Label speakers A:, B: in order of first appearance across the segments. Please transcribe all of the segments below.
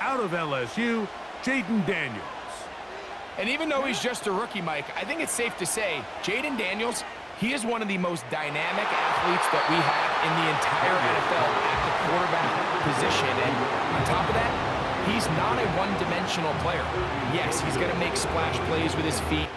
A: out of LSU, Jaden Daniels.
B: And even though he's just a rookie, Mike, I think it's safe to say Jaden Daniels, he is one of the most dynamic athletes that we have in the entire NFL at the quarterback position. And on top of that, he's not a one-dimensional player. Yes, he's going to make splash plays with his feet.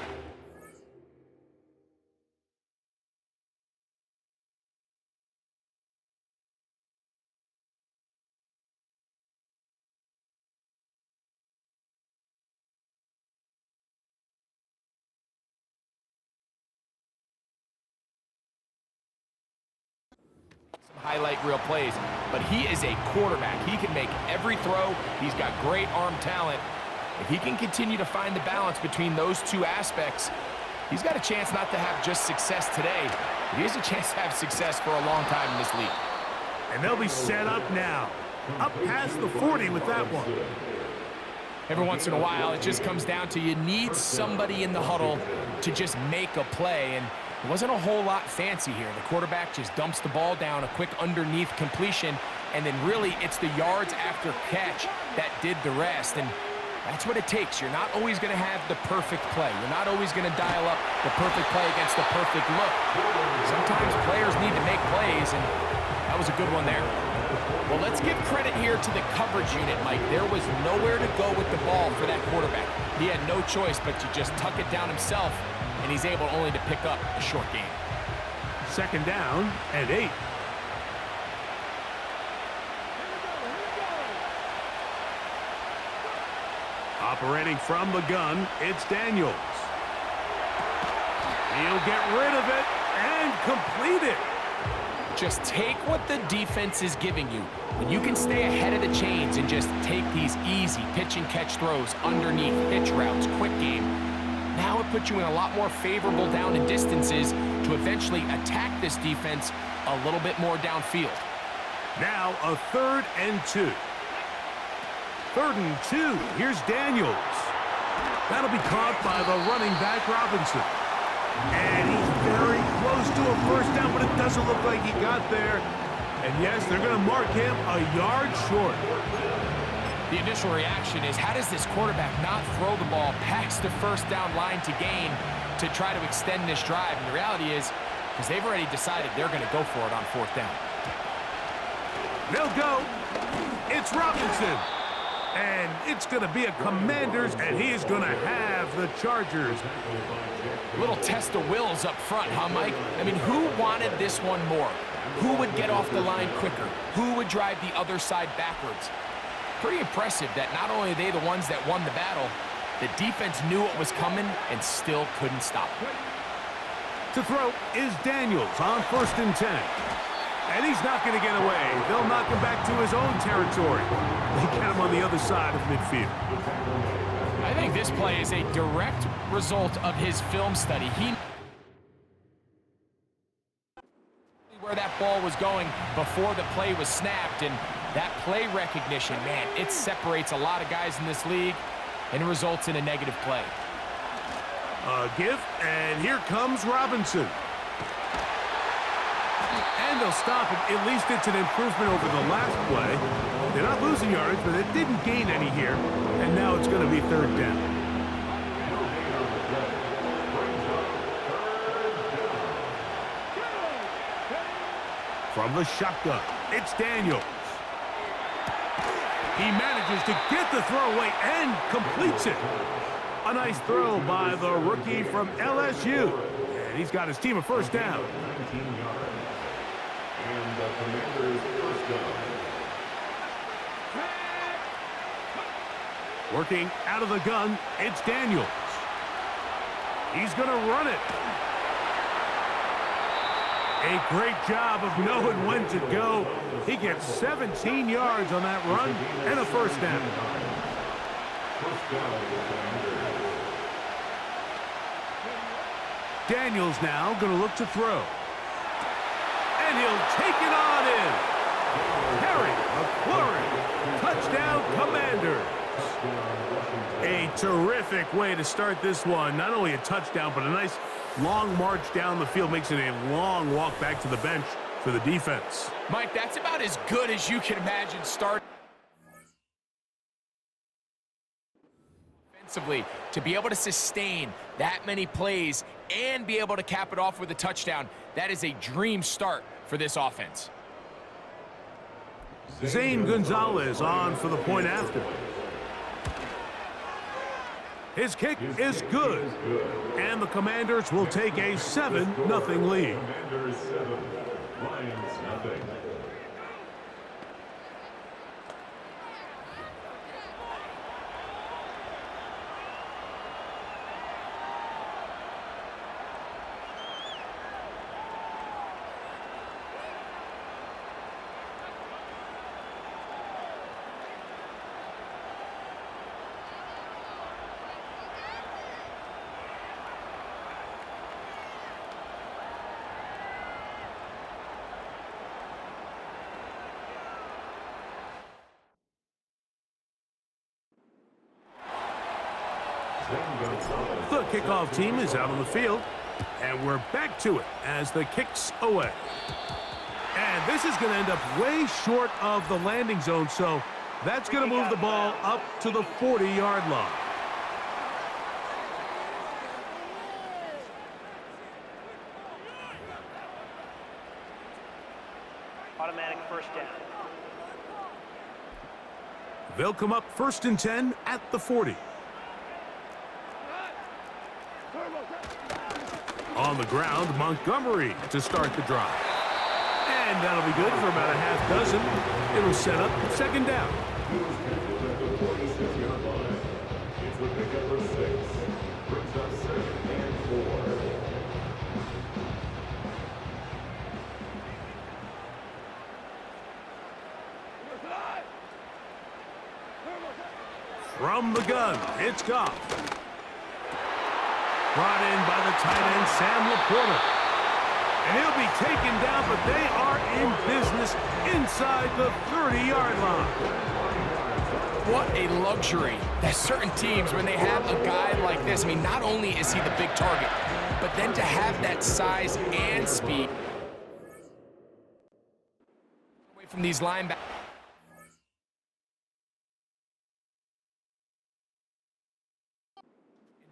B: Highlight reel plays, but he is a quarterback. He can make every throw. He's got great arm talent. If he can continue to find the balance between those two aspects, he's got a chance not to have just success today, but he has a chance to have success for a long time in this league.
A: And they'll be set up now. Up past the 40 with that one.
B: Every once in a while, it just comes down to you need somebody in the huddle to just make a play, and it wasn't a whole lot fancy here. The quarterback just dumps the ball down, a quick underneath completion, and then really it's the yards after catch that did the rest. And that's what it takes. You're not always going to have the perfect play. You're not always going to dial up the perfect play against the perfect look. Sometimes players need to make plays, and that was a good one there. Well, let's give credit here to the coverage unit, Mike. There was nowhere to go with the ball for that quarterback. He had no choice but to just tuck it down himself, and he's able only to pick up a short gain.
A: Second down and 8. Operating from the gun, it's Daniels. He'll get rid of it and complete it.
B: Just take what the defense is giving you. When you can stay ahead of the chains and just take these easy pitch and catch throws underneath, pitch routes, quick game, now it puts you in a lot more favorable down and distances to eventually attack this defense a little bit more downfield.
A: Now a 3rd and 2. 3rd and 2. Here's Daniels. That'll be caught by the running back Robinson. And he's very close to a first down, but it doesn't look like he got there. And yes, they're going to mark him a yard short.
B: The initial reaction is, how does this quarterback not throw the ball past the first down line to gain to try to extend this drive? And the reality is, because they've already decided they're going to go for it on 4th down.
A: They'll go. It's Robinson. And it's going to be a Commanders, and he is going to have the Chargers.
B: Little test of wills up front, huh, Mike? I mean, who wanted this one more? Who would get off the line quicker? Who would drive the other side backwards? Pretty impressive that not only are they the ones that won the battle, the defense knew what was coming and still couldn't stop it.
A: To throw is Daniels on 1st and 10. And he's not going to get away. They'll knock him back to his own territory. They get him on the other side of midfield.
B: I think this play is a direct result of his film study. He knew where that ball was going before the play was snapped, and that play recognition, man, it separates a lot of guys in this league and results in a negative play.
A: A give, and here comes Robinson. And they'll stop it. At least it's an improvement over the last play. They're not losing yards, but it didn't gain any here. And now it's going to be 3rd down. From the shotgun, it's Daniels. He manages to get the throw away and completes it. A nice throw by the rookie from LSU. And he's got his team a 1st down.
C: And the Commanders' 1st down.
A: Working out of the gun, it's Daniels. He's going to run it. A great job of knowing when to go. He gets 17 yards on that run and a 1st down. Daniels now going to look to throw. And he'll take it on in. Harry McClurry, touchdown Commanders. A terrific way to start this one. Not only a touchdown, but a nice long march down the field. Makes it a long walk back to the bench for the defense.
B: Mike, that's about as good as you can imagine starting. to be able to sustain that many plays and be able to cap it off with a touchdown. That is a dream start for this offense.
A: Zane Gonzalez on for the point after. His kick is good, and the Commanders will take a 7-0 lead.
C: Commanders 7, Lions nothing.
A: The kickoff team is out on the field, and we're back to it as the kick's away. And this is going to end up way short of the landing zone, so that's going to move the ball up to the 40-yard line.
D: Automatic first down.
A: They'll come up 1st and 10 at the 40. On the ground, Montgomery to start the drive. And that'll be good for about a half dozen. It'll set up 2nd down.
C: It's the pickup of 6. Brings up 2nd and 4.
A: From the gun, it's Goff. Brought in by the tight end, Sam Laporta. And he'll be taken down, but they are in business inside the 30-yard line.
B: What a luxury. There's certain teams, when they have a guy like this, I mean, not only is he the big target, but then to have that size and speed away from these linebackers.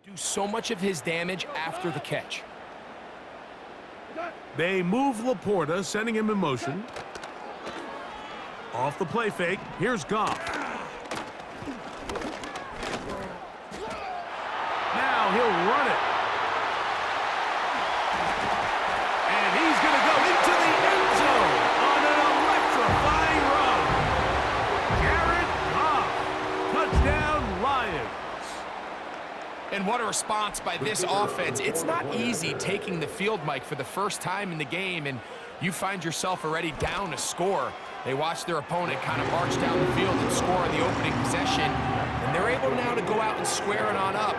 B: Do so much of his damage after the catch.
A: They move Laporta, sending him in motion. Off the play fake, here's Goff. Now he'll run it. And he's going to go into the end zone on an electrifying run. Jared Goff, touchdown Lions.
B: And what a response by this offense. It's not easy taking the field, Mike, for the first time in the game, and you find yourself already down a score. They watch their opponent kind of march down the field and score on the opening possession, and they're able now to go out and square it on up.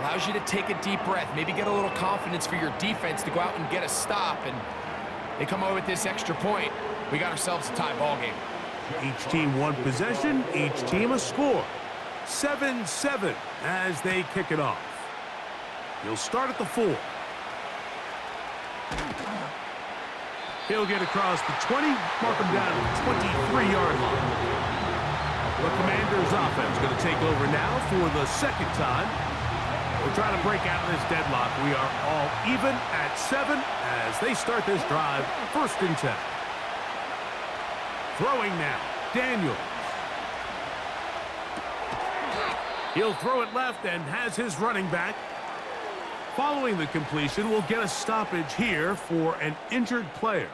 B: Allows you to take a deep breath, maybe get a little confidence for your defense to go out and get a stop, and they come away with this extra point. We got ourselves a tie ball game.
A: Each team one possession, each team a score. 7-7 as they kick it off. He'll start at the 4. He'll get across the 20, mark him down at the 23-yard line. The Commanders' offense going to take over now for the 2nd time. We're trying to break out of this deadlock. We are all even at 7 as they start this drive, 1st and 10. Throwing now, Daniels. He'll throw it left and has his running back. Following the completion, we'll get a stoppage here for an injured player.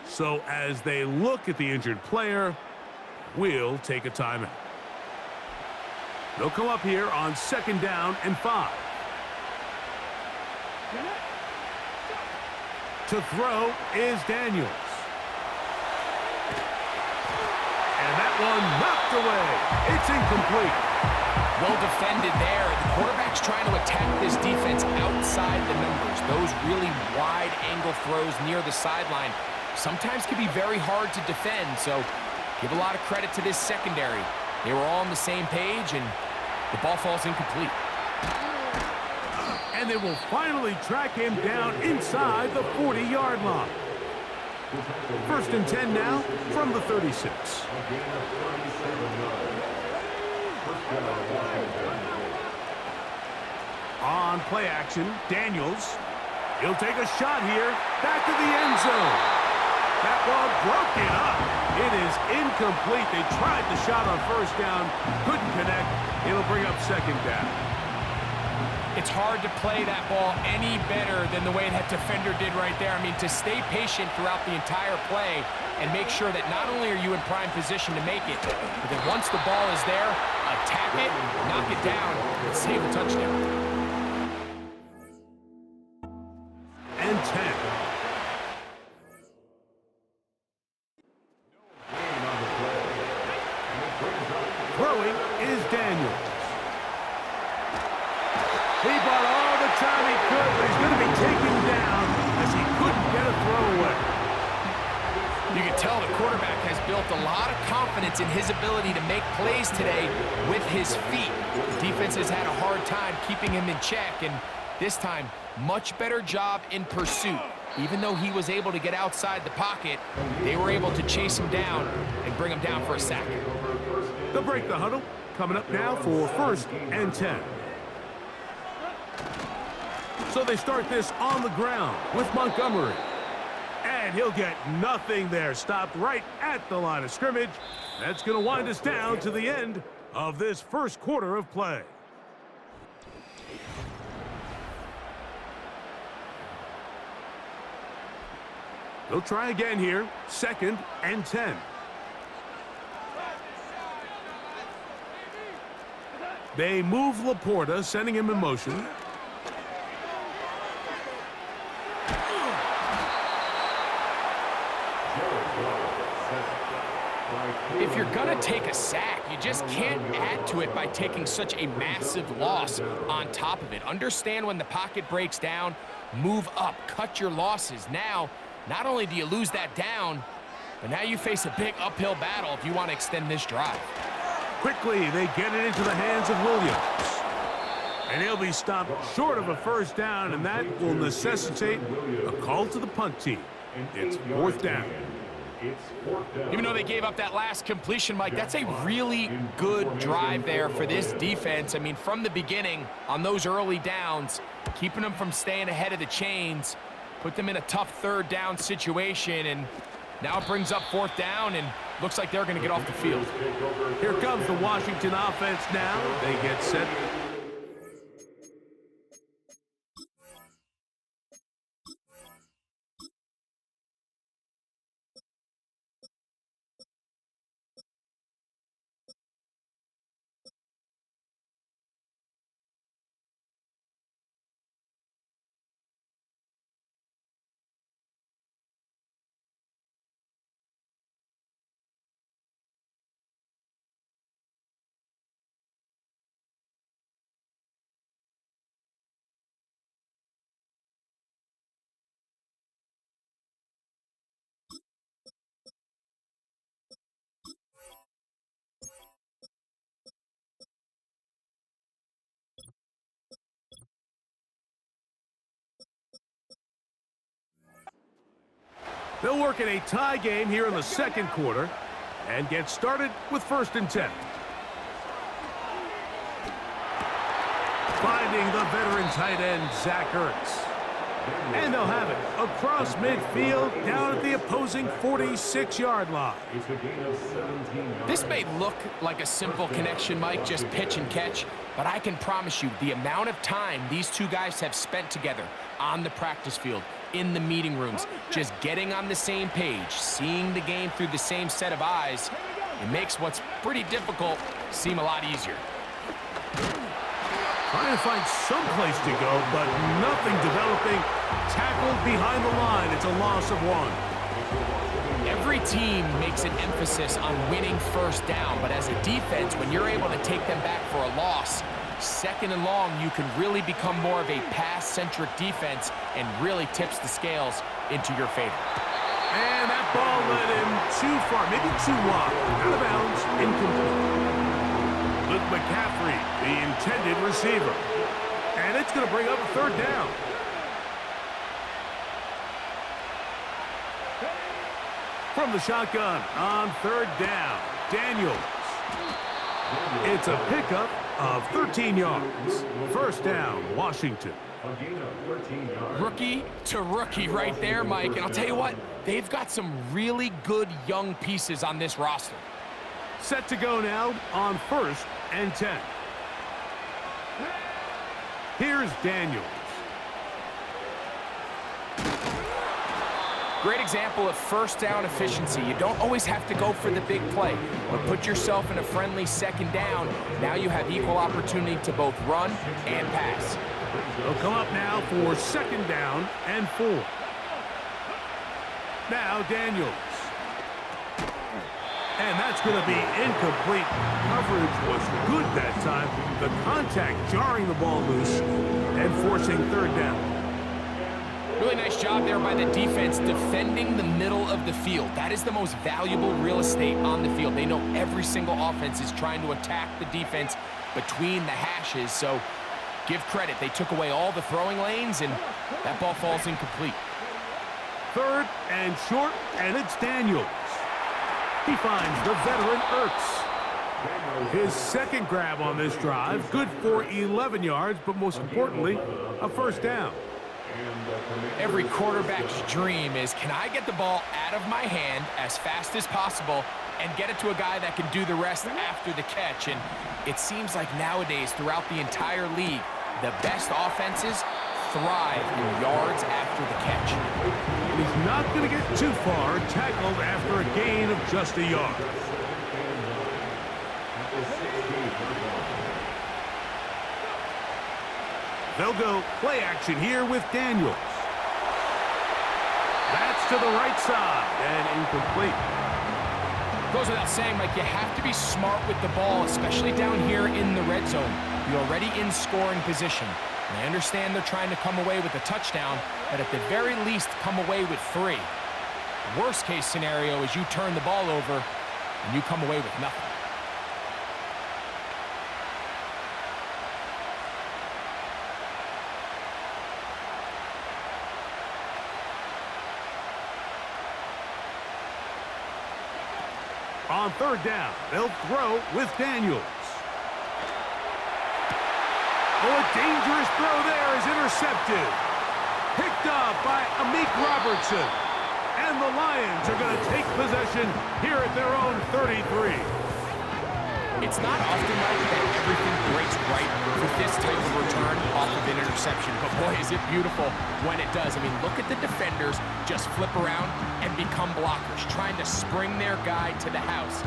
A: So as they look at the injured player, we'll take a timeout. They'll come up here on 2nd down and 5. To throw is Daniels. And that one knocked away. It's incomplete.
B: Well defended there. The quarterback's trying to attack this defense outside the numbers. Those really wide angle throws near the sideline sometimes can be very hard to defend, so give a lot of credit to this secondary. They were all on the same page, and the ball falls incomplete.
A: And they will finally track him down inside the 40-yard line. 1st and 10 now from the 36. On play action, Daniels. He'll take a shot here. Back to the end zone. That ball broken up. It is incomplete. They tried the shot on first down. Couldn't connect. It'll bring up second down.
B: It's hard to play that ball any better than the way that defender did right there. I mean, to stay patient throughout the entire play and make sure that not only are you in prime position to make it, but that once the ball is there, attack it, knock it down, and save a touchdown.
A: And 10. Throwing is Daniels. He bought all the time he could, but he's going to be taken down as he couldn't get a throw away.
B: You can tell the quarterback has built a lot of confidence in his ability to make plays today with his feet. The defense has had a hard time keeping him in check, and this time, much better job in pursuit. Even though he was able to get outside the pocket, they were able to chase him down and bring him down for a sack.
A: They'll break the huddle. Coming up now for 1st and 10. So they start this on the ground with Montgomery. And he'll get nothing there. Stopped right at the line of scrimmage. That's going to wind us down to the end of this first quarter of play. They'll try again here. 2nd and 10. They move Laporta, sending him in motion.
B: If you're going to take a sack, you just can't add to it by taking such a massive loss on top of it. Understand when the pocket breaks down, move up, cut your losses. Now, not only do you lose that down, but now you face a big uphill battle if you want to extend this drive.
A: Quickly, they get it into the hands of Williams. And he'll be stopped short of a first down, and that will necessitate a call to the punt team. It's 4th down.
B: Even though they gave up that last completion, Mike, that's a really good drive there for this defense. I mean, from the beginning, on those early downs, keeping them from staying ahead of the chains, put them in a tough 3rd down situation, and now it brings up 4th down, and looks like they're going to get off the field.
A: Here comes the Washington offense now. They get set. They'll work in a tie game here in the 2nd quarter and get started with 1st and 10. Finding the veteran tight end, Zach Ertz. And they'll have it across midfield down at the opposing 46-yard line.
B: This may look like a simple connection, Mike, just pitch and catch, but I can promise you the amount of time these two guys have spent together on the practice field, in the meeting rooms, just getting on the same page, seeing the game through the same set of eyes, it makes what's pretty difficult seem a lot easier.
A: Trying to find some place to go, but nothing developing. Tackled behind the line. It's a loss of 1.
B: Every team makes an emphasis on winning 1st down, but as a defense, when you're able to take them back for a loss, 2nd and long, you can really become more of a pass-centric defense and really tips the scales into your favor.
A: And that ball led him too far, maybe too wide. Out of bounds, incomplete. Luke McCaffrey, the intended receiver. And it's going to bring up a 3rd down. From the shotgun on 3rd down, Daniels. It's a pickup of 13 yards. First down, Washington.
C: A gain of 14 yards.
B: Rookie to rookie right there, Mike. And I'll tell you what, they've got some really good young pieces on this roster.
A: Set to go now on 1st and 10. Here's Daniels.
B: Great example of first down efficiency. You don't always have to go for the big play, but put yourself in a friendly second down. Now you have equal opportunity to both run and pass.
A: They'll come up now for 2nd down and 4. Now Daniels. And that's going to be incomplete. Coverage was good that time. The contact jarring the ball loose and forcing 3rd down.
B: Really nice job there by the defense defending the middle of the field. That is the most valuable real estate on the field. They know every single offense is trying to attack the defense between the hashes, so give credit. They took away all the throwing lanes, and that ball falls incomplete.
A: 3rd and short, and it's Daniels. He finds the veteran Ertz. His 2nd grab on this drive, good for 11 yards, but most importantly, a 1st down.
B: Every quarterback's dream is, can I get the ball out of my hand as fast as possible and get it to a guy that can do the rest after the catch? And it seems like nowadays, throughout the entire league, the best offenses thrive in yards after the catch.
A: He's not going to get too far, tackled after a gain of just a yard. They'll go play action here with Daniels. That's to the right side and incomplete.
B: Goes without saying, Mike, you have to be smart with the ball, especially down here in the red zone. You're already in scoring position. And I understand they're trying to come away with a touchdown, but at the very least, come away with 3. Worst case scenario is you turn the ball over and you come away with nothing.
A: On 3rd down, they'll throw with Daniels. Oh, a dangerous throw there is intercepted. Picked up by Amik Robertson. And the Lions are going to take possession here at their own 33.
B: It's not often, Mike, that everything breaks right with this type of return off of an interception. But boy, is it beautiful when it does. I mean, look at the defenders just flip around and become blockers, trying to spring their guy to the house.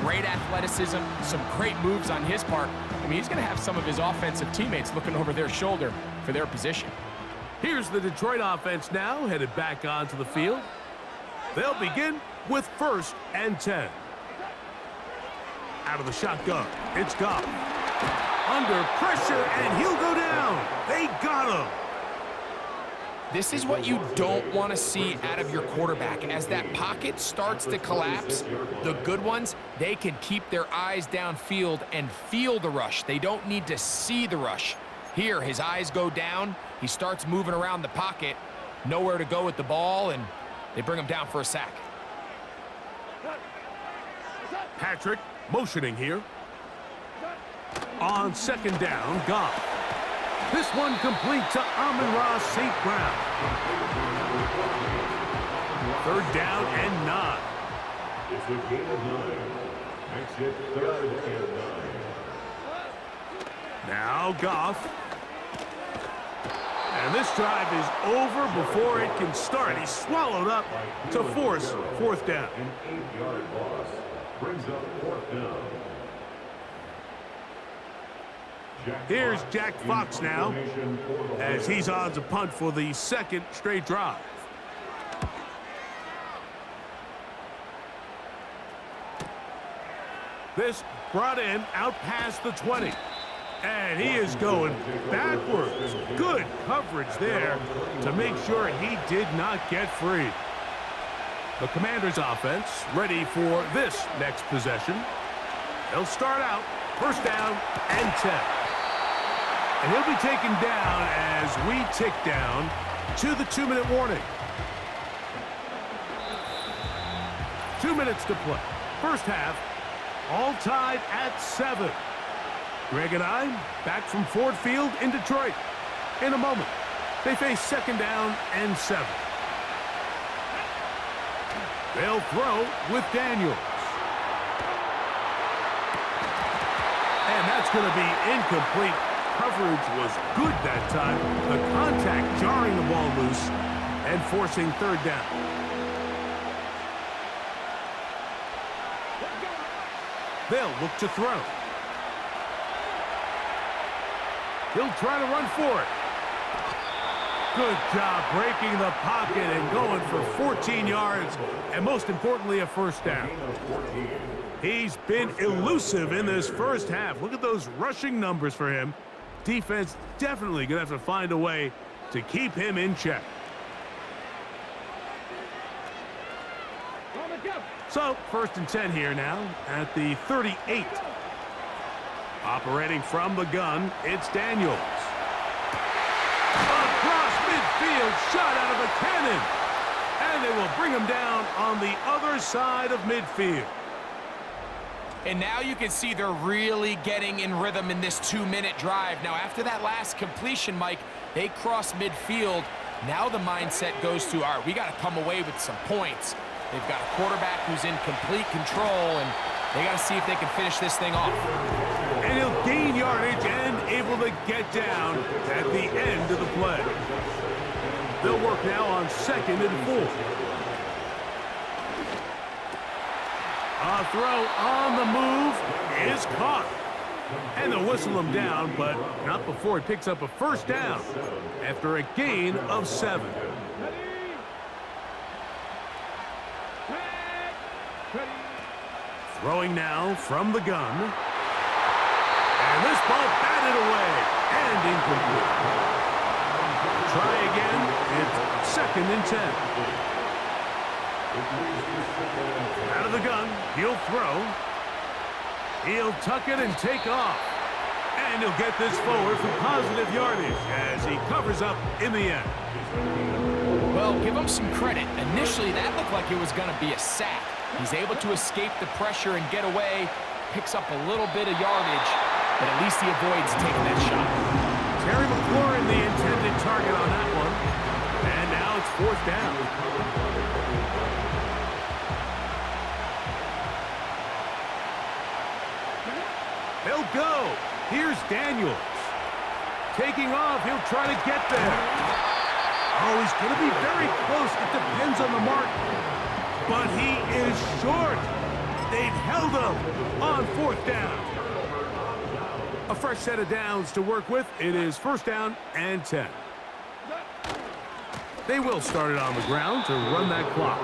B: Great athleticism, some great moves on his part. I mean, he's going to have some of his offensive teammates looking over their shoulder for their position.
A: Here's the Detroit offense now, headed back onto the field. They'll begin with 1st and 10. Out of the shotgun, it's Goff. Under pressure, and he'll go down. They got him.
B: This is what you don't want to see out of your quarterback. As that pocket starts to collapse, the good ones, they can keep their eyes downfield and feel the rush. They don't need to see the rush. Here, his eyes go down. He starts moving around the pocket. Nowhere to go with the ball, and they bring him down for a sack.
A: Patrick motioning here. On 2nd down, Goff. This one complete to Amon-Ra St. Brown. 3rd down and 9.
C: It's a gain of 9. Makes it 3rd and 9.
A: Now Goff. And this drive is over before it can start. He's swallowed up to force 4th down.
C: An 8-yard loss brings up 4th down.
A: Here's Jack Fox now, as he's on to punt for the 2nd straight drive. This brought in out past the 20. And he is going backwards. Good coverage there to make sure he did not get free. The Commanders' offense ready for this next possession. They'll start out 1st down and 10. And he'll be taken down as we tick down to the 2-minute warning. 2 minutes to play. First half all tied at 7. Greg and I back from Ford Field in Detroit. In a moment, they face 2nd down and 7. They'll throw with Daniels. And that's going to be incomplete. Coverage was good that time. The contact jarring the ball loose and forcing 3rd down. They'll look to throw. He'll try to run for it. Good job breaking the pocket and going for 14 yards, and most importantly, a 1st down. He's been elusive in this first half. Look at those rushing numbers for him. Defense definitely going to have to find a way to keep him in check. So, 1st and 10 here now at the 38. Operating from the gun, it's Daniels. Across midfield, shot out of a cannon. And they will bring him down on the other side of midfield.
B: And now you can see they're really getting in rhythm in this 2-minute drive. Now, after that last completion, Mike, they cross midfield. Now the mindset goes to, all right, we got to come away with some points. They've got a quarterback who's in complete control, and they got to see if they can finish this thing off.
A: And he'll gain yardage and able to get down at the end of the play. They'll work now on 2nd and 4. A throw on the move is caught. And they'll whistle him down, but not before he picks up a 1st down after a gain of 7. Throwing now from the gun. And this ball batted away and incomplete. Try again. It's 2nd and 10. Out of the gun, he'll throw. He'll tuck it and take off. And he'll get this forward for positive yardage as he covers up in the end.
B: Well, give him some credit. Initially, that looked like it was going to be a sack. He's able to escape the pressure and get away, picks up a little bit of yardage, but at least he avoids taking that shot.
A: Terry McLaurin, the intended target on that one. And now it's 4th down. They'll go. Here's Daniels. Taking off, he'll try to get there. Oh, he's going to be very close. It depends on the mark. But he is short. They've held him on 4th down. A fresh set of downs to work with. It is 1st down and 10. They will start it on the ground to run that clock.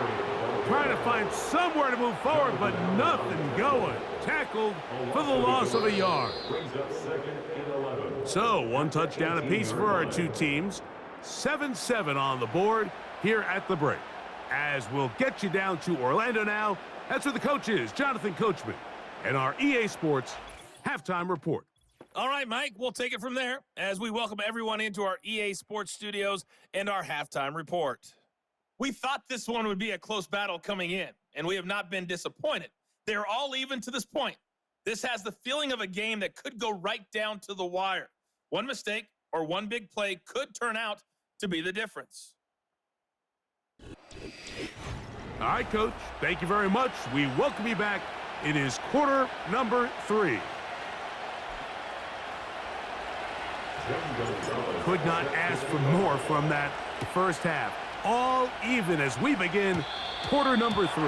A: Trying to find somewhere to move forward, but nothing going. Tackled for the loss of a yard. So, 1 touchdown apiece for our 2 teams. 7-7 on the board here at the break. As we'll get you down to Orlando now. That's where the coach is, Jonathan Coachman, and our EA Sports Halftime Report.
E: All right, Mike, we'll take it from there as we welcome everyone into our EA Sports studios and our Halftime Report. We thought this one would be a close battle coming in, and we have not been disappointed. They're all even to this point. This has the feeling of a game that could go right down to the wire. One mistake or one big play could turn out to be the difference.
A: All right, Coach, thank you very much. We welcome you back. It is quarter number 3. Could not ask for more from that first half. All even as we begin quarter number 3.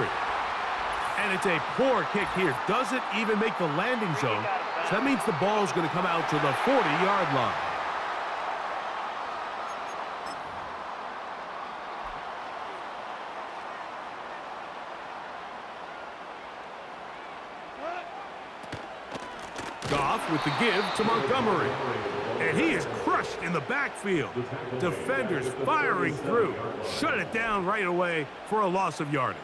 A: And it's a poor kick here. Doesn't even make the landing zone. So that means the ball is going to come out to the 40-yard line. Goff with the give to Montgomery. And he is crushed in the backfield. Defenders firing through. Shut it down right away for a loss of yardage.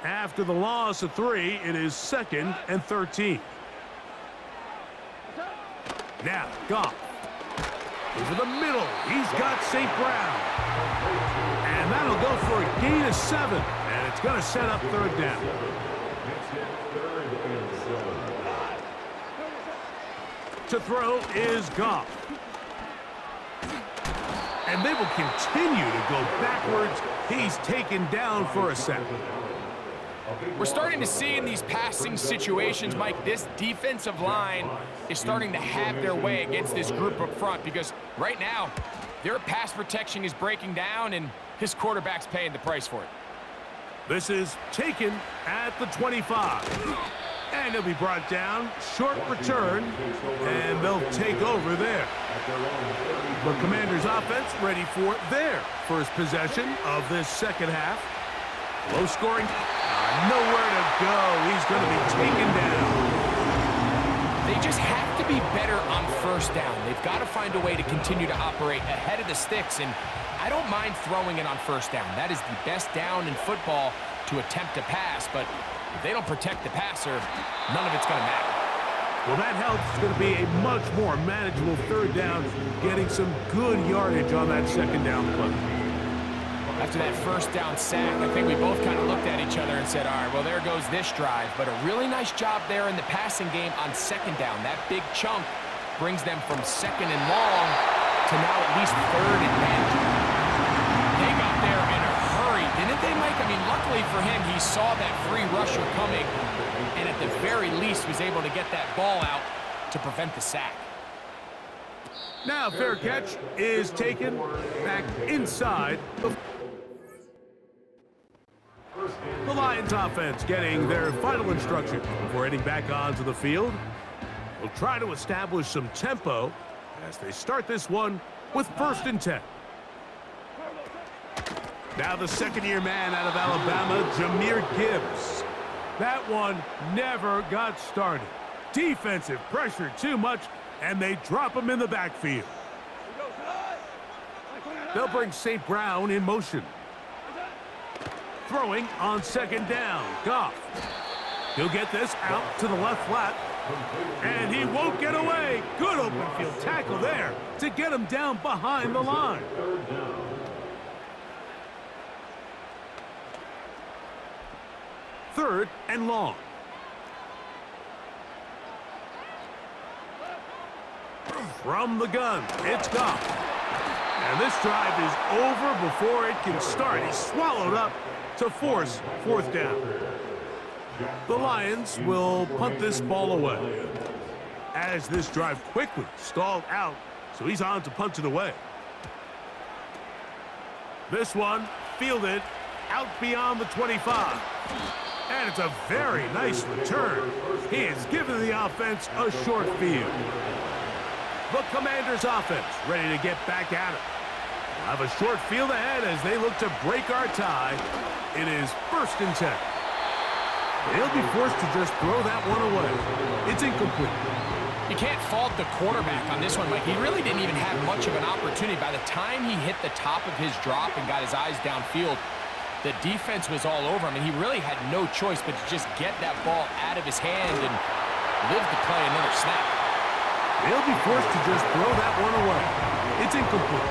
A: After the loss of 3, it is 2nd and 13. Now, Goff. Over the middle. He's got St. Brown. And that'll go for a gain of 7. And it's going to set up 3rd down. To throw is Goff. And they will continue to go backwards. He's taken down for a sack.
B: We're starting to see in these passing situations, Mike, this defensive line is starting to have their way against this group up front because right now, their pass protection is breaking down and his quarterback's paying the price for it.
A: This is taken at the 25. And he'll be brought down. Short return. And they'll take over there. The Commanders' offense ready for their first possession of this second half. Low scoring. Nowhere to go. He's going to be taken down.
B: They just have to be better on first down. They've got to find a way to continue to operate ahead of the sticks. And I don't mind throwing it on first down. That is the best down in football to attempt to pass. But if they don't protect the passer, none of it's going to matter.
A: Well, that helps. It's going to be a much more manageable third down, getting some good yardage on that second down play.
B: After that first down sack, I think we both kind of looked at each other and said, all right, well, there goes this drive. But a really nice job there in the passing game on second down. That big chunk brings them from second and long to now at least third and manageable. They got there in a hurry, didn't they, Mike? I mean, luckily for him, he saw that free rusher coming and at the very least was able to get that ball out to prevent the sack.
A: Now, fair catch is taken back inside. The Lions offense getting their final instruction before heading back onto the field. They'll try to establish some tempo as they start this one with 1st and 10. Now the second-year man out of Alabama, Jahmyr Gibbs. That one never got started. Defensive pressure too much, and they drop him in the backfield. They'll bring St. Brown in motion. Throwing on second down, Goff. He'll get this out to the left flat, and he won't get away. Good open field tackle there to get him down behind the line. Third and long. From the gun, it's Goff. And this drive is over before it can start. He's swallowed up to force 4th down. The Lions will punt this ball away as this drive quickly stalled out, so he's on to punt it away. This one fielded out beyond the 25. And it's a very nice return. He has given the offense a short field. The Commanders' offense ready to get back at it. We'll have a short field ahead as they look to break our tie. It is 1st and 10. They'll be forced to just throw that one away. It's incomplete.
B: You can't fault the quarterback on this one, Mike. He really didn't even have much of an opportunity. By the time he hit the top of his drop and got his eyes downfield, the defense was all over him, and he really had no choice but to just get that ball out of his hand and live to play another snap.
A: They'll be forced to just throw that one away. It's incomplete.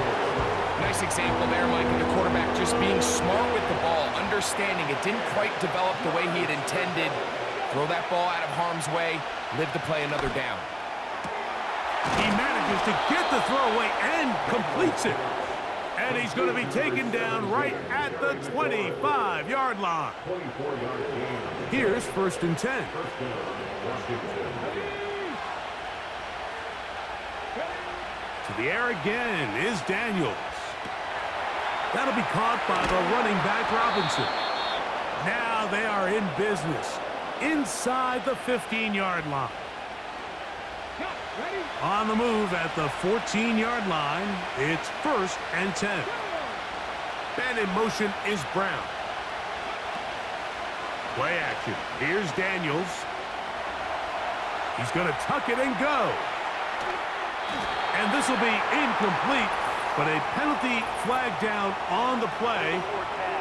B: Nice example there, Mike, of the quarterback just being smart with the ball, understanding it didn't quite develop the way he had intended. Throw that ball out of harm's way, live to play another down.
A: He manages to get the throw away and completes it. And he's going to be taken down right at the 25-yard line. Here's 1st and 10. To the air again is Daniels. That'll be caught by the running back Robinson. Now they are in business inside the 15-yard line. On the move at the 14-yard line, it's 1st and 10. And in motion is Brown. Play action. Here's Daniels. He's going to tuck it and go. And this will be incomplete, but a penalty flag down on the play.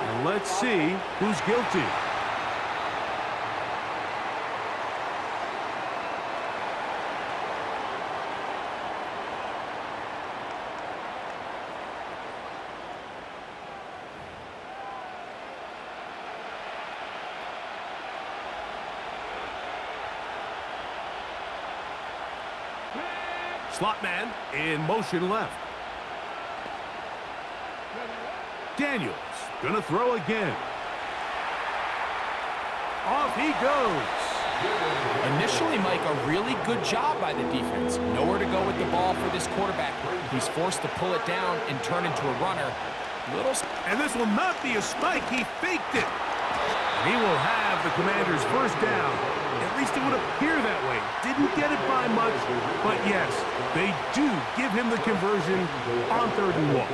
A: And let's see who's guilty. Slot man in motion left. Daniels gonna throw again. Off he goes.
B: Initially, Mike, a really good job by the defense. Nowhere to go with the ball for this quarterback. He's forced to pull it down and turn into a runner.
A: And this will not be a spike. He faked it. And he will have the Commanders' first down. At least it would appear that way. Didn't get it by much, but yes, they do give him the conversion on 3rd and 1.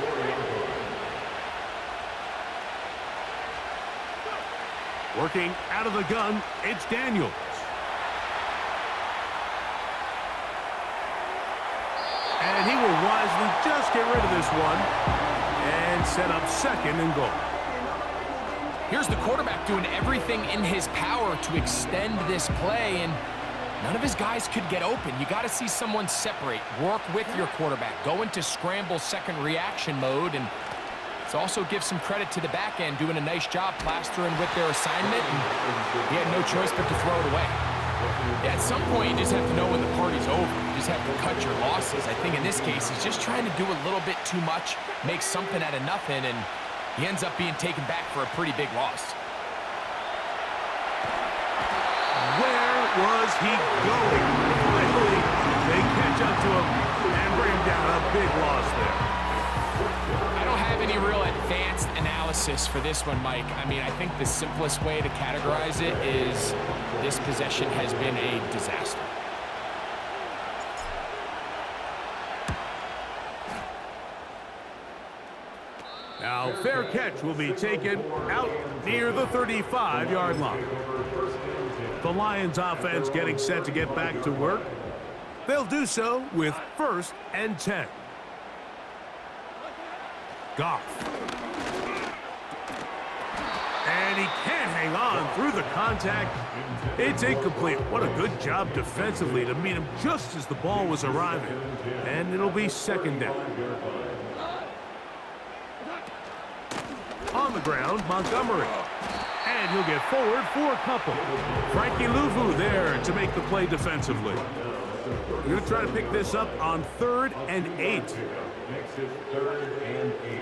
A: Working out of the gun, it's Daniels. And he will wisely just get rid of this one and set up 2nd and goal.
B: Here's the quarterback doing everything in his power to extend this play, and none of his guys could get open. You got to see someone separate, work with your quarterback, go into scramble 2nd reaction mode, and it also gives some credit to the back end doing a nice job plastering with their assignment, and he had no choice but to throw it away. Yeah, at some point, you just have to know when the party's over. You just have to cut your losses. I think in this case, he's just trying to do a little bit too much, make something out of nothing, and he ends up being taken back for a pretty big loss.
A: Where was he going? Finally, they catch up to him and bring him down. A big loss there.
B: I don't have any real advanced analysis for this one, Mike. I mean, I think the simplest way to categorize it is this possession has been a disaster.
A: Now, fair catch will be taken out near the 35-yard line. The Lions offense getting set to get back to work. They'll do so with 1st and 10. Goff. And he can't hang on through the contact. It's incomplete. What a good job defensively to meet him just as the ball was arriving. And it'll be 2nd down. On the ground, Montgomery. And he'll get forward for a couple. Frankie Louvu there to make the play defensively. We're going to try to pick this up on 3rd and 8.
C: Next is 3rd and 8.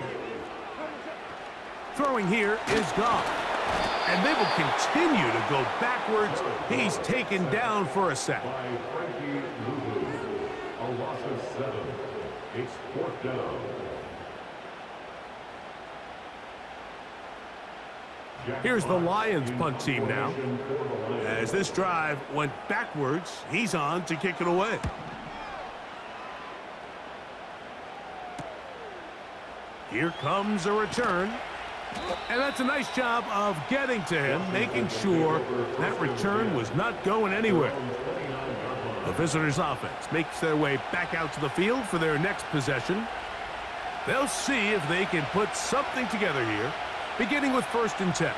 A: Throwing here is Goff. And they will continue to go backwards. He's taken down for a sack.
C: By Frankie Louvu. A loss of 7. It's 4th down.
A: Here's the Lions punt team now. As this drive went backwards, he's on to kick it away. Here comes a return. And that's a nice job of getting to him, making sure that return was not going anywhere. The visitors' offense makes their way back out to the field for their next possession. They'll see if they can put something together here, beginning with 1st and 10.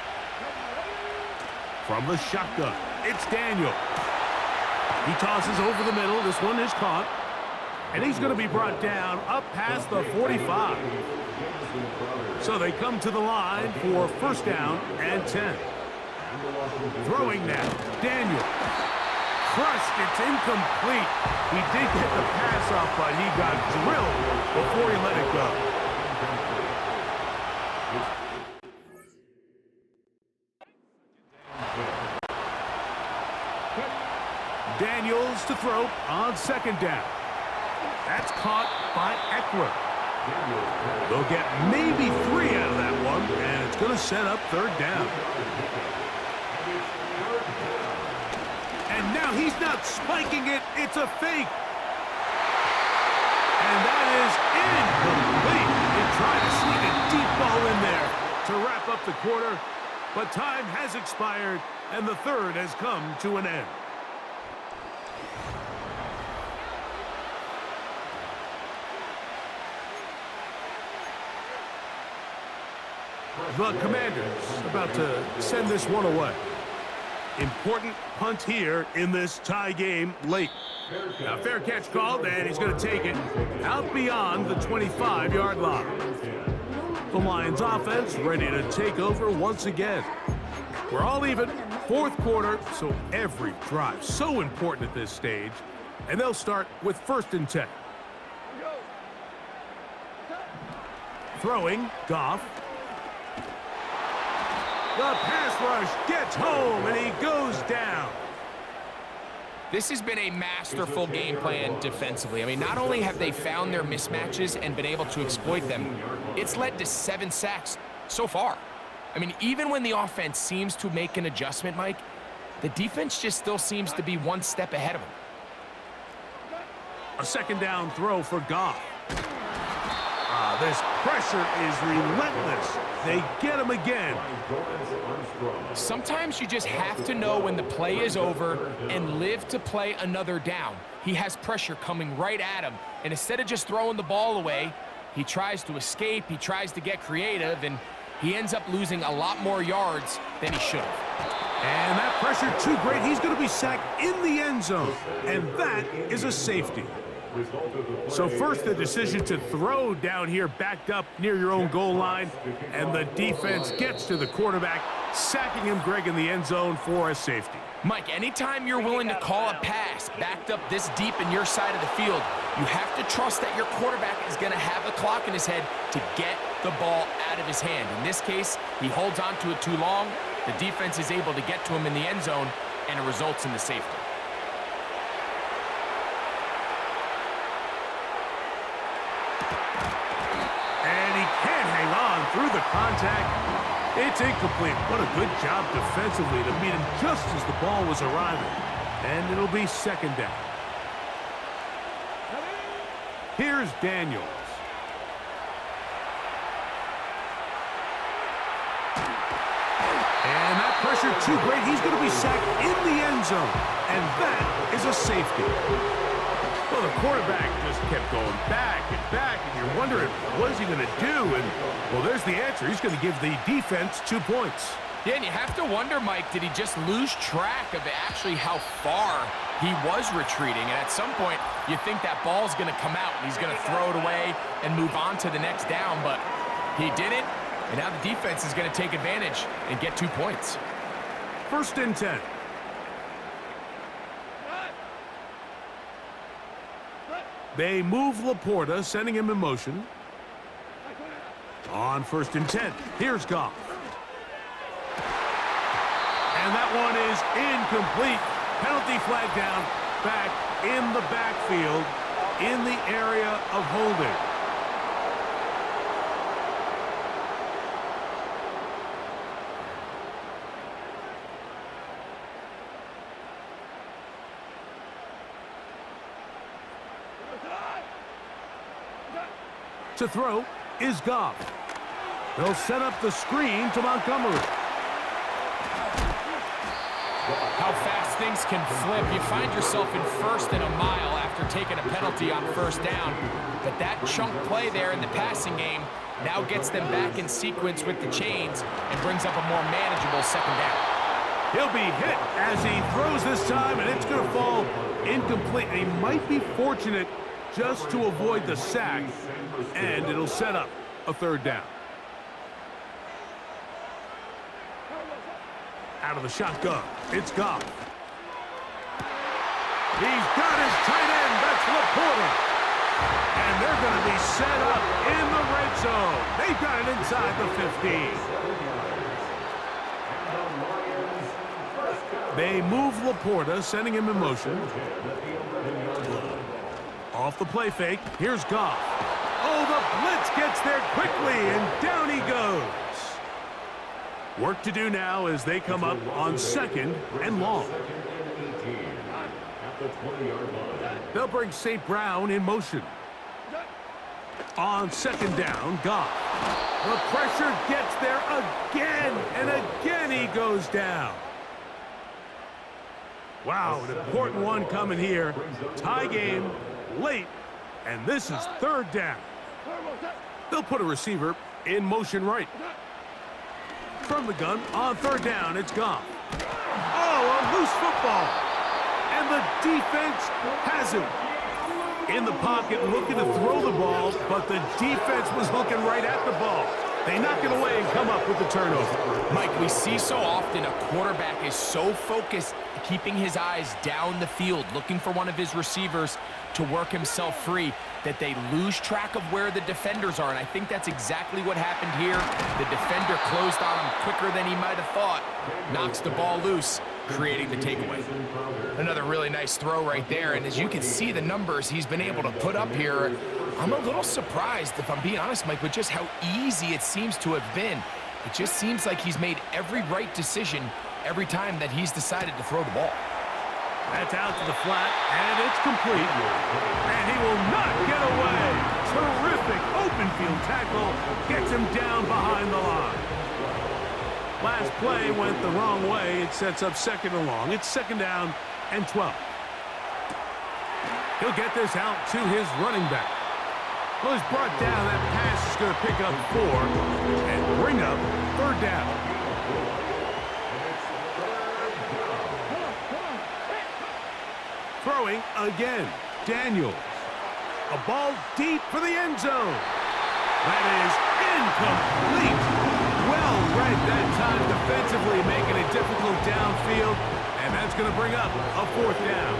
A: From the shotgun, it's Daniel. He tosses over the middle. This one is caught. And he's going to be brought down up past the 45. So they come to the line for 1st down and 10. Throwing now, Daniel. Crushed, it's incomplete. He did get the pass off, but he got drilled before he let it go. Daniels to throw on 2nd down. That's caught by Eckler. They'll get maybe 3 out of that one, and it's going to set up 3rd down. And now he's not spiking it. It's a fake. And that is incomplete. They tried to sneak a deep ball in there to wrap up the quarter, but time has expired, and the 3rd has come to an end. The Commanders about to send this one away. Important punt here in this tie game late. Now, fair catch called, and he's going to take it out beyond the 25-yard line. The Lions offense ready to take over once again. We're all even, 4th quarter, so every drive so important at this stage. And they'll start with 1st and 10. Throwing, Goff. The pass rush gets home, and he goes down.
B: This has been a masterful game plan defensively. I mean, not only have they found their mismatches and been able to exploit them, it's led to 7 sacks so far. I mean, even when the offense seems to make an adjustment, Mike, the defense just still seems to be one step ahead of them.
A: A second down throw for Goff. This pressure is relentless. They get him again.
B: Sometimes you just have to know when the play is over and live to play another down. He has pressure coming right at him, and instead of just throwing the ball away, he tries to escape, he tries to get creative, and he ends up losing a lot more yards than he should have.
A: And that pressure too great. He's going to be sacked in the end zone, and that is a safety. So first, the decision to throw down here backed up near your own goal line, and the defense gets to the quarterback, sacking him, Greg, in the end zone for a safety.
B: Mike, anytime you're willing to call a pass backed up this deep in your side of the field, you have to trust that your quarterback is going to have the clock in his head to get the ball out of his hand. In this case, he holds on to it too long. The defense is able to get to him in the end zone, and it results in the safety.
A: Through the contact, it's incomplete. What a good job defensively to meet him just as the ball was arriving. And it'll be second down. Here's Daniels. And that pressure too great. He's going to be sacked in the end zone. And that is a safety. Well, the quarterback just kept going back and you're wondering, what is he going to do? And, well, there's the answer. He's going to give the defense 2 points.
B: Yeah, and you have to wonder, Mike, did he just lose track of actually how far he was retreating? And at some point, you think that ball's going to come out, and he's going to throw it away and move on to the next down, but he didn't, and now the defense is going to take advantage and get 2 points.
A: First and 10. They move Laporta, sending him in motion. On first and 10, here's Goff. And that one is incomplete. Penalty flag down, back in the backfield, in the area of holding. To throw is Goff. They'll set up the screen to Montgomery.
B: How fast things can flip. You find yourself in first and a mile after taking a penalty on first down. But that chunk play there in the passing game now gets them back in sequence with the chains and brings up a more manageable second down.
A: He'll be hit as he throws this time, and it's going to fall incomplete. He might be fortunate just to avoid the sack, and it'll set up a third down. Out of the shotgun, it's Goff. He's got his tight end, that's Laporta. And they're going to be set up in the red zone. They've got it inside the 15. They move Laporta, sending him in motion. Off the play fake, here's Goff. Oh, the blitz gets there quickly, and down he goes. Work to do now as they come up on second and long. They'll bring St. Brown in motion. On second down, Goff. The pressure gets there again, and again he goes down. Wow, an important one coming here. Tie game, late, and this is third down. They'll put a receiver in motion right. From the gun, on third down, it's Goff. Oh, a loose football. And the defense has him. In the pocket, looking to throw the ball, but the defense was looking right at the ball. They knock it away and come up with the turnover.
B: Mike, we see so often a quarterback is so focused, keeping his eyes down the field, looking for one of his receivers to work himself free, that they lose track of where the defenders are, and I think that's exactly what happened here. The defender closed on him quicker than he might have thought, knocks the ball loose, creating the takeaway. Another really nice throw right there, and as you can see the numbers he's been able to put up here, I'm a little surprised, if I'm being honest, Mike, with just how easy it seems to have been. It just seems like he's made every right decision every time that he's decided to throw the ball.
A: That's out to the flat, and it's complete. And he will not get away. Terrific open field tackle. Gets him down behind the line. Last play went the wrong way. It sets up second and long. It's second down and 12. He'll get this out to his running back. Well, he's brought down. That pass is going to pick up 4 and bring up third down. Throwing again, Daniels. A ball deep for the end zone. That is incomplete. Well read that time defensively, making it difficult downfield, and that's going to bring up a fourth down.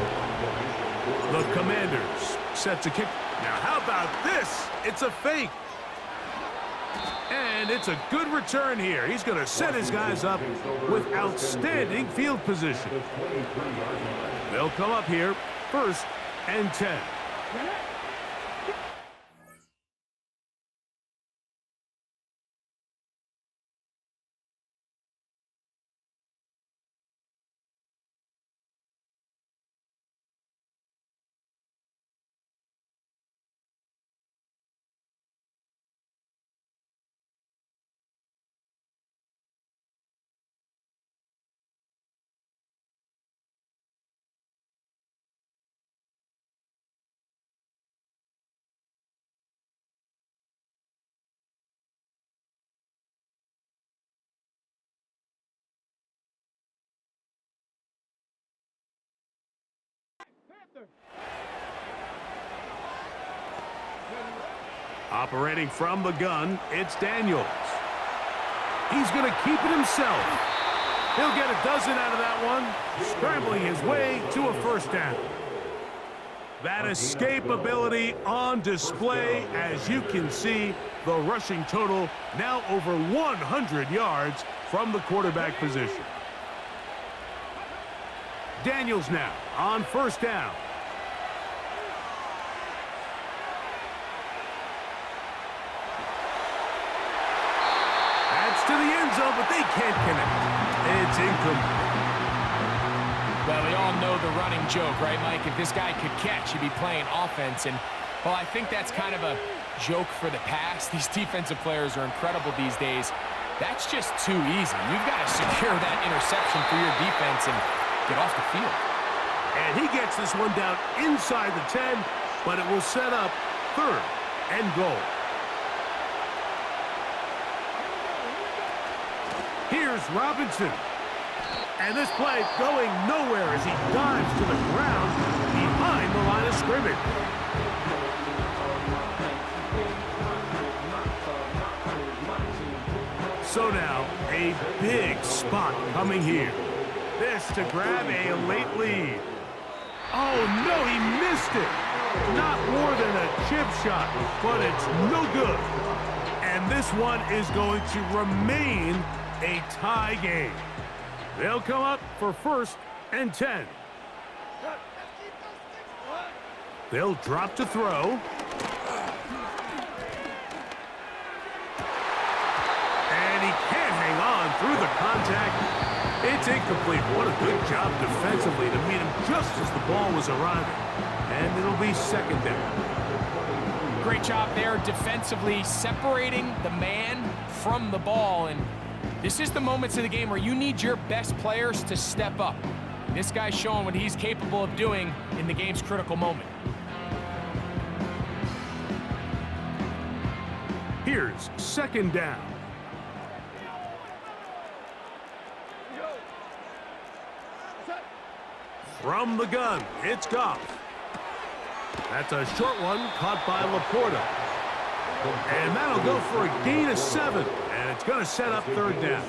A: The Commanders set to kick. Now, how about this? It's a fake. And it's a good return here. He's going to set his guys up with outstanding field position. They'll come up here, first and 10. Operating from the gun, it's Daniels. He's going to keep it himself. He'll get a dozen out of that one, scrambling his way to a first down. That escapability on display, as you can see, the rushing total now over 100 yards from the quarterback position. Daniels now on first down. To the end zone, but they can't connect. It's incomplete.
B: Well, we all know the running joke, right, Mike? If this guy could catch, he'd be playing offense. And, well, I think that's kind of a joke for the past. These defensive players are incredible these days. That's just too easy. You've got to secure that interception for your defense and get off the field.
A: And he gets this one down inside the 10, but it will set up third and goal. Here's Robinson. And this play going nowhere as he dives to the ground behind the line of scrimmage. So now, a big spot coming here. This to grab a late lead. Oh, no, he missed it. Not more than a chip shot, but it's no good. And this one is going to remain a tie game. They'll come up for first and 10. They'll drop to throw. And he can't hang on through the contact. It's incomplete. What a good job defensively to meet him just as the ball was arriving. And it'll be second down.
B: Great job there defensively, separating the man from the ball. And this is the moments of the game where you need your best players to step up. This guy's showing what he's capable of doing in the game's critical moment.
A: Here's second down. From the gun, it's Goff. That's a short one caught by Laporta. And that'll go for a gain of 7. And it's going to set up third down.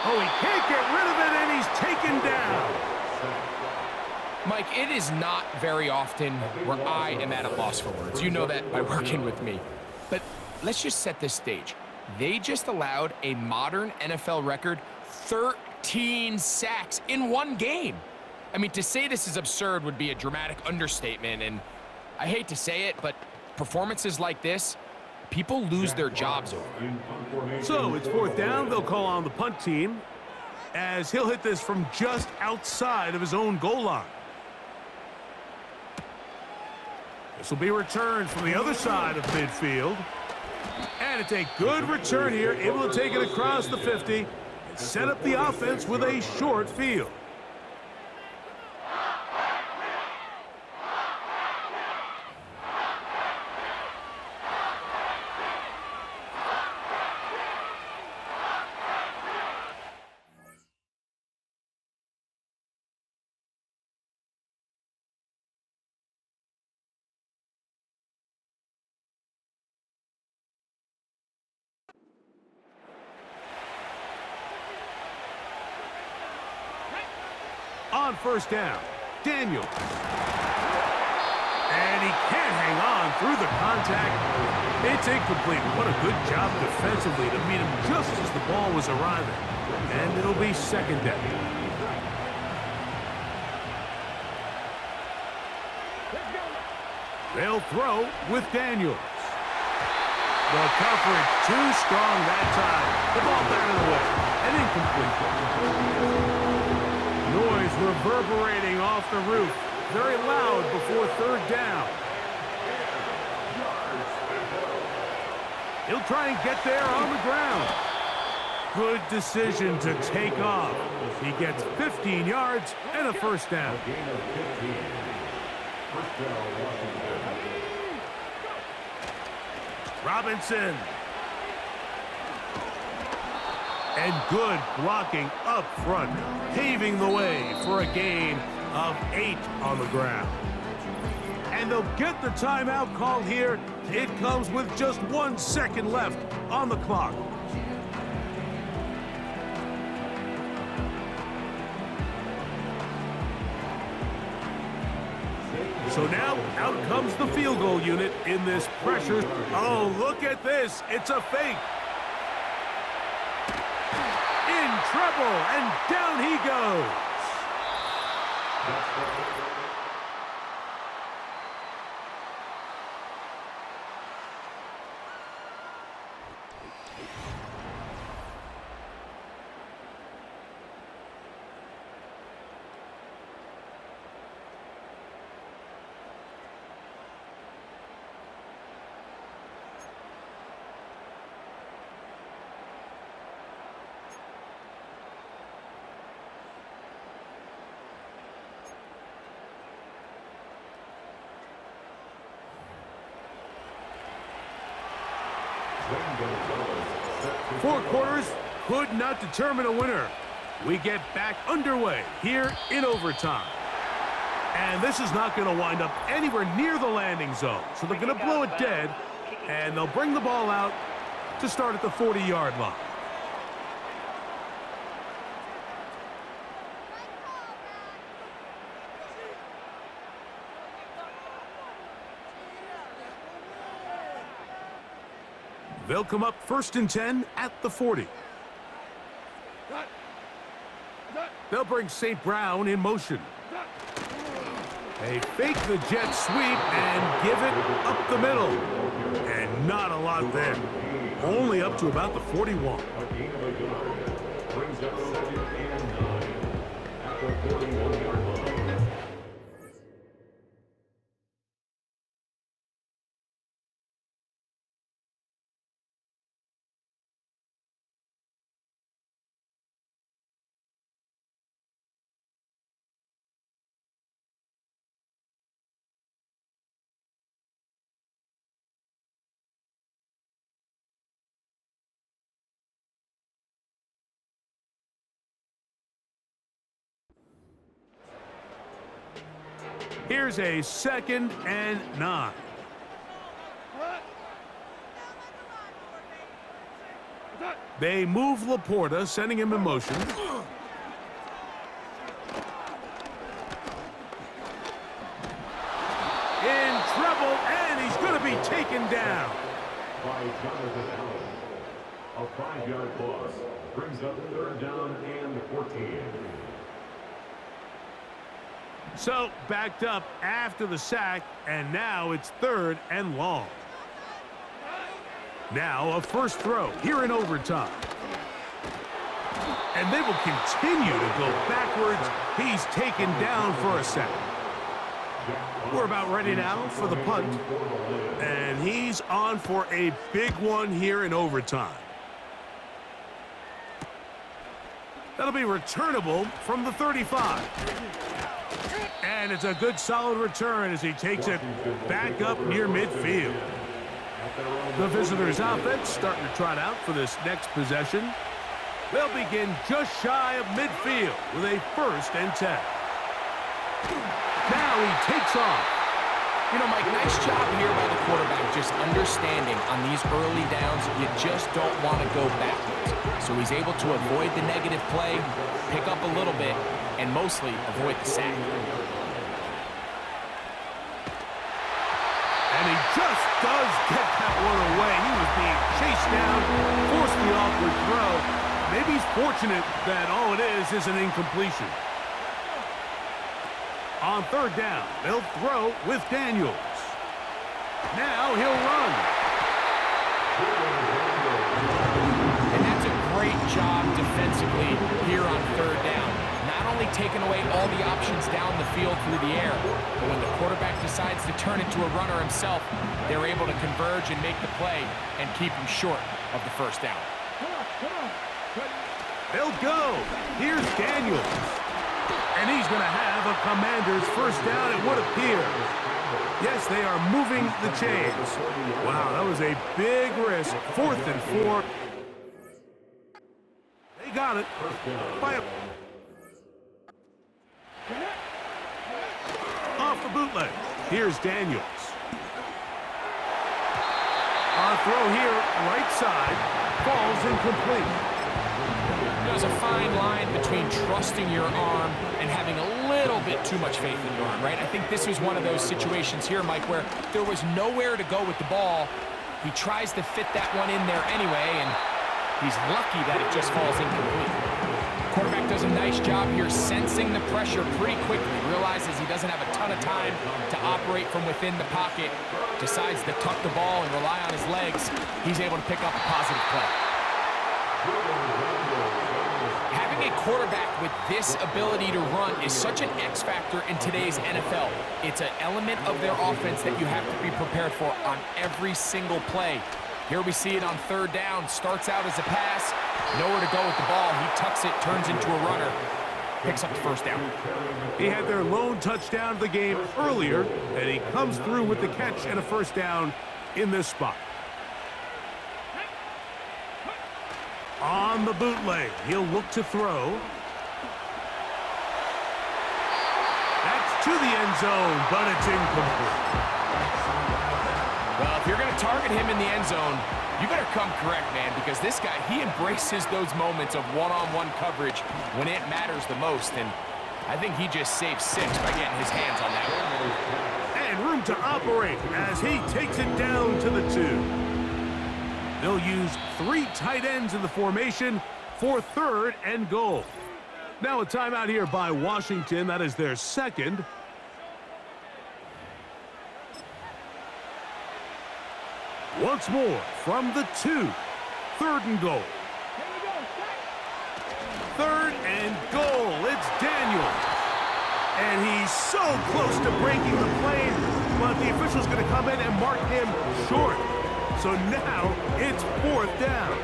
A: Oh, he can't get rid of it, and he's taken down.
B: Mike, it is not very often where I am at a loss for words. You know that by working with me. But let's just set this stage. They just allowed a modern NFL record 13 sacks in one game. I mean, to say this is absurd would be a dramatic understatement, and I hate to say it, but performances like this, people lose their jobs over.
A: So it's fourth down. They'll call on the punt team as he'll hit this from just outside of his own goal line. This will be returned from the other side of midfield. And it's a good return here, able to take it across the 50 and set up the offense with a short field. On first down, Daniel. And he can't hang on through the contact. It's incomplete. What a good job defensively to meet him just as the ball was arriving. And it'll be second down. They'll throw with Daniels. The coverage too strong that time. The ball batted away and incomplete. Noise reverberating off the roof. Very loud before third down. He'll try and get there on the ground. Good decision to take off. He gets 15 yards and a first down. Robinson. And good blocking up front, paving the way for a gain of 8 on the ground. And they'll get the timeout called here. It comes with just 1 second left on the clock. So now out comes the field goal unit in this pressure. Oh, look at this. It's a fake. Trouble, and down he goes. 4 quarters could not determine a winner. We get back underway here in overtime. And this is not going to wind up anywhere near the landing zone. So they're going to blow it dead, and they'll bring the ball out to start at the 40-yard line. They'll come up 1st and 10 at the 40. They'll bring St. Brown in motion. They fake the jet sweep and give it up the middle. And not a lot there. Only up to about the 41.
C: Brings up 2nd and 9 at the 41-yard line.
A: Here's a 2nd and 9. They move Laporta, sending him in motion. In trouble, and he's going to be taken down.
C: By Jonathan Allen. A 5-yard loss brings up 3rd down and 14.
A: So, backed up after the sack, and now it's 3rd and long. Now a first throw here in overtime. And they will continue to go backwards. He's taken down for a sack. We're about ready now for the punt. And he's on for a big one here in overtime. That'll be returnable from the 35. And it's a good solid return as he takes it back up near midfield. The visitors' offense starting to trot out for this next possession. They'll begin just shy of midfield with a 1st and 10. Now he takes off.
B: You know, Mike, nice job here by the quarterback, just understanding on these early downs, you just don't want to go backwards. So he's able to avoid the negative play, pick up a little bit, and mostly avoid the sack.
A: And he just does get that one away. He was being chased down, forced the awkward throw. Maybe he's fortunate that all it is an incompletion. On 3rd down, they'll throw with Daniels. Now he'll run.
B: And that's a great job defensively here on 3rd down. Not only taking away all the options down the field through the air, but when the quarterback decides to turn into a runner himself, they're able to converge and make the play and keep him short of the 1st down.
A: They'll go. Here's Daniels. And he's going to have a Commander's 1st down, it would appear. Yes, they are moving the chains. Wow, that was a big risk. 4th and 4. They got it. By off the bootleg. Here's Daniels. Our throw here, right side, falls incomplete.
B: There's a fine line between trusting your arm and having a little bit too much faith in your arm, right? I think this was one of those situations here, Mike, where there was nowhere to go with the ball. He tries to fit that one in there anyway, and he's lucky that it just falls incomplete. Quarterback does a nice job here sensing the pressure pretty quickly, realizes he doesn't have a ton of time to operate from within the pocket, decides to tuck the ball and rely on his legs. He's able to pick up a positive play. Having a quarterback with this ability to run is such an X factor in today's NFL. It's an element of their offense that you have to be prepared for on every single play. Here we see it on 3rd down. Starts out as a pass. Nowhere to go with the ball. He tucks it, turns into a runner. Picks up the 1st down.
A: He had their lone touchdown of the game earlier, and he comes through with the catch and a 1st down in this spot. On the bootleg, he'll look to throw. That's to the end zone, but it's incomplete.
B: Well, if you're going to target him in the end zone, you better come correct, man, because this guy, he embraces those moments of one-on-one coverage when it matters the most, and I think he just saved 6 by getting his hands on that one.
A: And room to operate as he takes it down to the 2. They'll use 3 tight ends in the formation for 3rd and goal. Now a timeout here by Washington. That is their second. Once more from the 2. 3rd and goal. 3rd and goal. It's Daniel. And he's so close to breaking the plane, but the official's going to come in and mark him short. So now it's 4th down.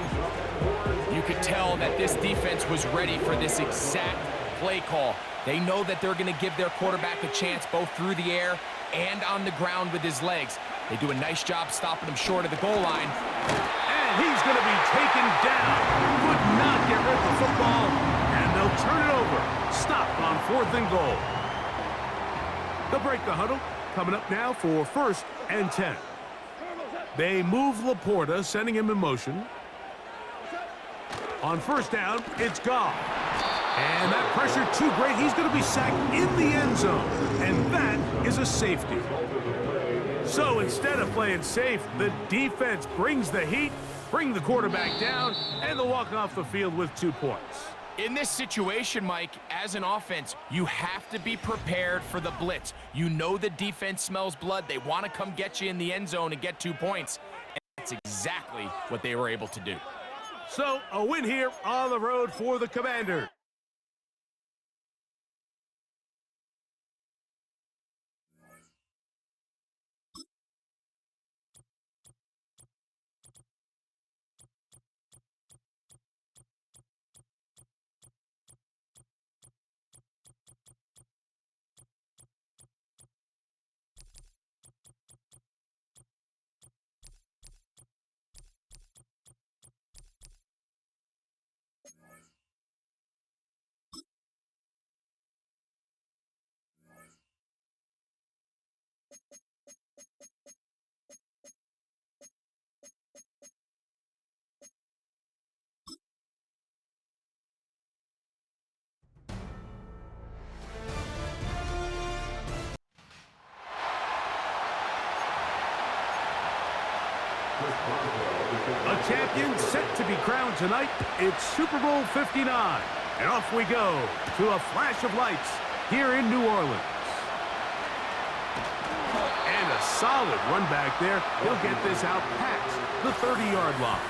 B: You could tell that this defense was ready for this exact play call. They know that they're going to give their quarterback a chance both through the air and on the ground with his legs. They do a nice job stopping him short of the goal line.
A: And he's going to be taken down. Could not get rid of the football, and they'll turn it over. Stop on 4th and goal. They'll break the huddle. Coming up now for 1st and 10. They move Laporta, sending him in motion. On 1st down, it's Goff. And that pressure too great. He's going to be sacked in the end zone. And that is a safety. So instead of playing safe, the defense brings the heat, bring the quarterback down, and they'll walk off the field with 2 points.
B: In this situation, Mike, as an offense, you have to be prepared for the blitz. You know the defense smells blood. They want to come get you in the end zone and get 2 points. And that's exactly what they were able to do.
A: So a win here on the road for the Commanders. A champion set to be crowned tonight. It's Super Bowl 59. And off we go to a flash of lights here in New Orleans. And a solid run back there. He'll get this out past the 30-yard line.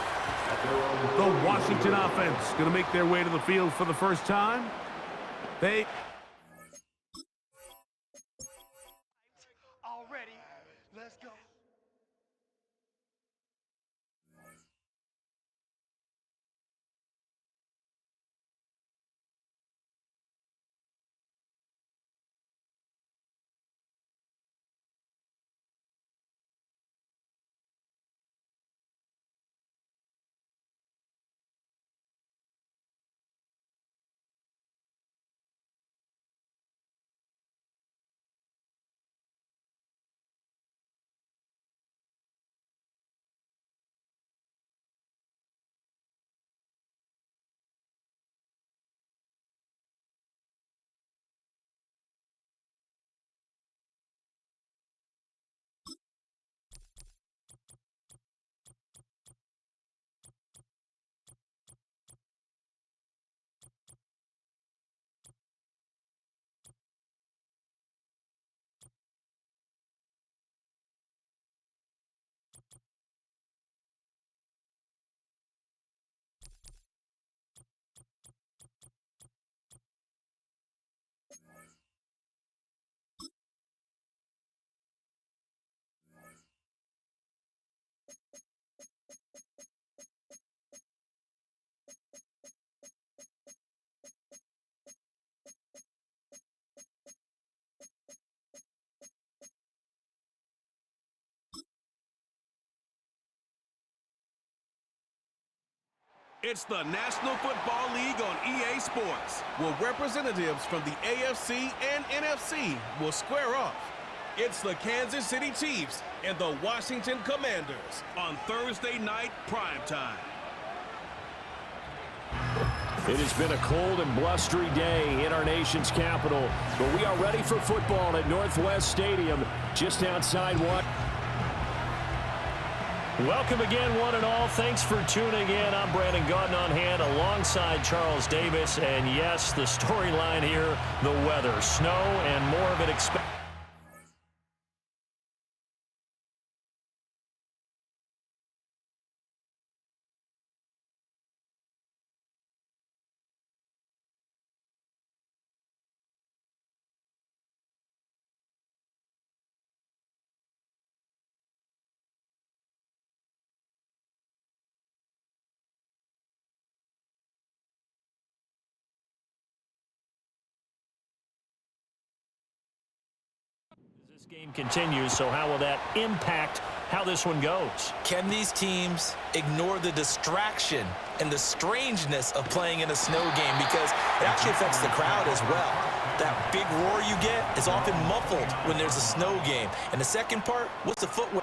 A: The Washington offense going to make their way to the field for the first time. They
D: Already. Let's go.
F: It's the National Football League on EA Sports, where representatives from the AFC and NFC will square off. It's the Kansas City Chiefs and the Washington Commanders on Thursday night primetime.
G: It has been a cold and blustery day in our nation's capital, but we are ready for football at Northwest Stadium, just outside one. Welcome again, one and all. Thanks for tuning in. I'm Brandon Gaudin on hand alongside Charles Davis. And yes, the storyline here, the weather, snow, and more of it expected. This game continues, so how will that impact how this one goes?
H: Can these teams ignore the distraction and the strangeness of playing in a snow game, because it actually affects the crowd as well. That big roar you get is often muffled when there's a snow game. And the second part, what's the footwear?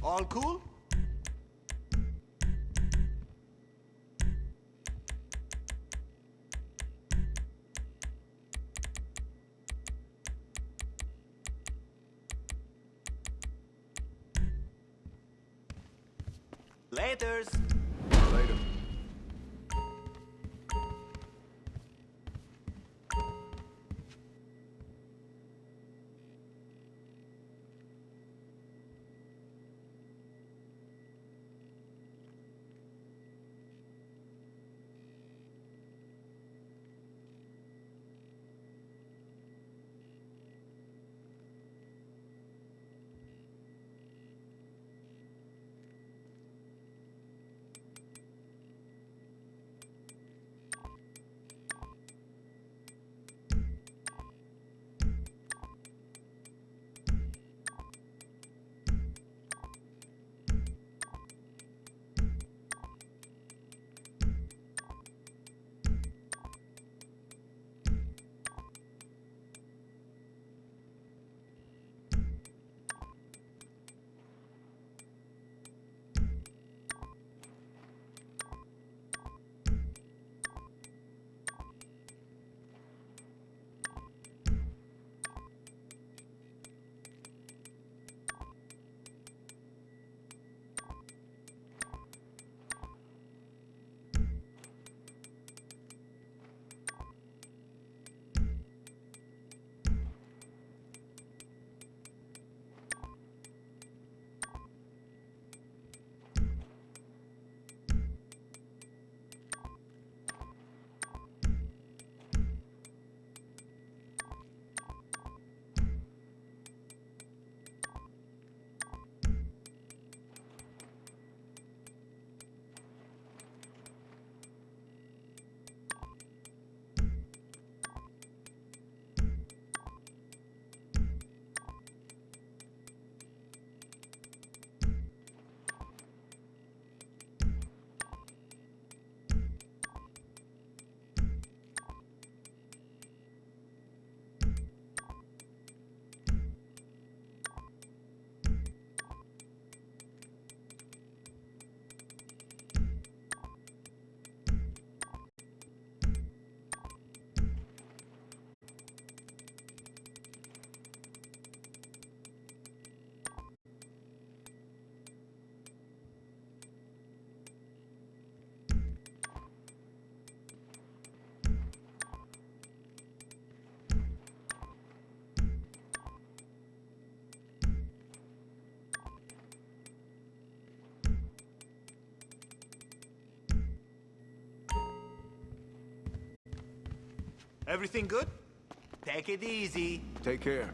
D: All cool?
I: Laters.
A: Later.
I: Everything good? Take it easy.
A: Take care.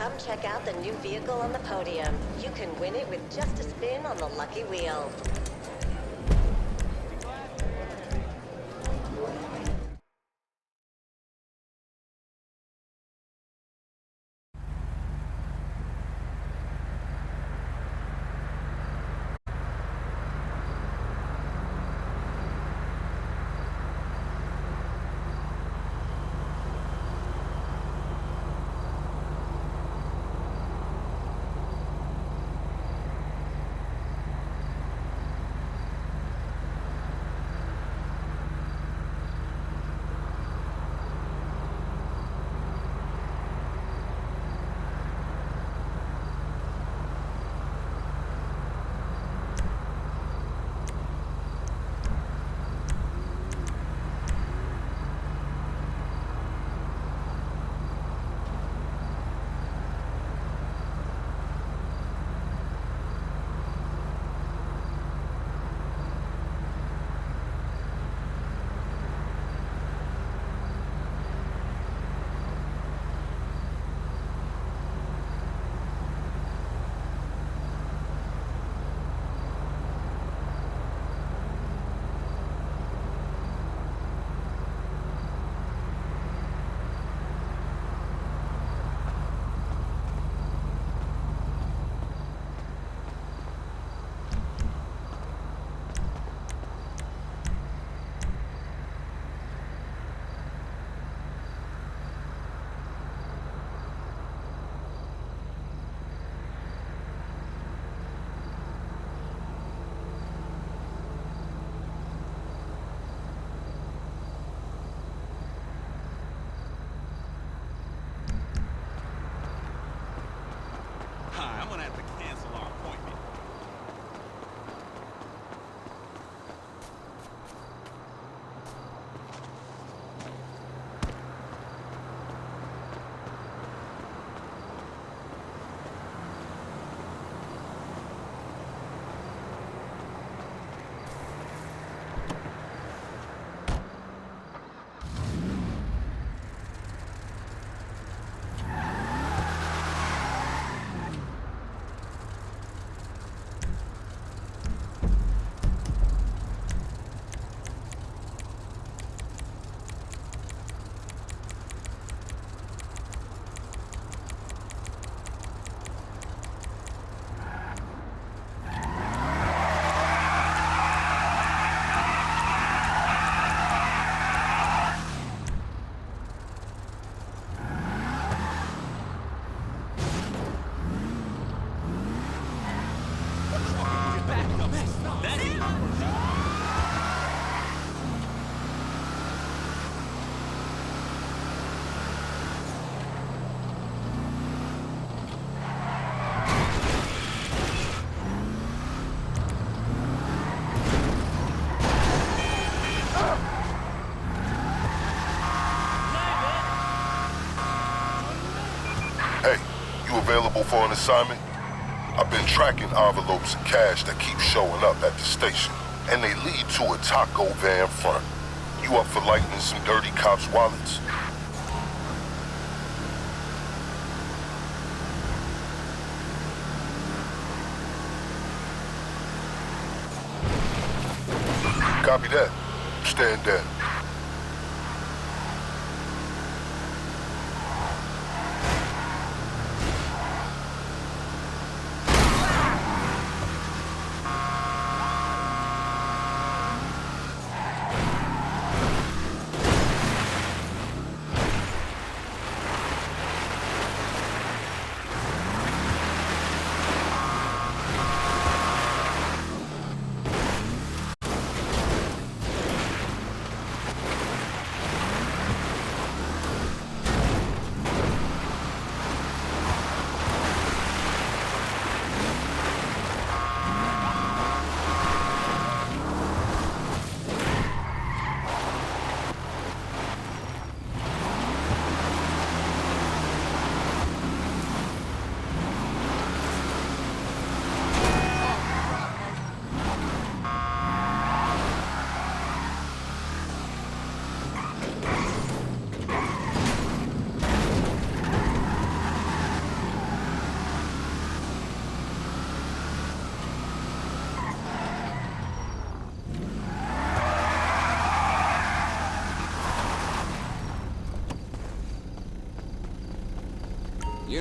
J: Come check out the new vehicle on the podium. You can win it with just a spin on the lucky wheel.
F: Hi, I'm gonna have to cancel our appointment.
K: Hey, you available for an assignment? I've been tracking envelopes of cash that keep showing up at the station, and they lead to a taco van front. You up for lighting some dirty cops' wallets? Copy that. Stand there.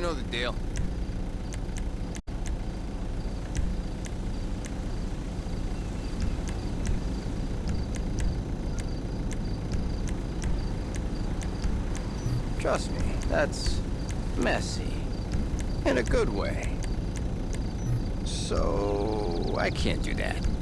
L: know the deal. Trust me, that's messy. In a good way. So, I can't do that.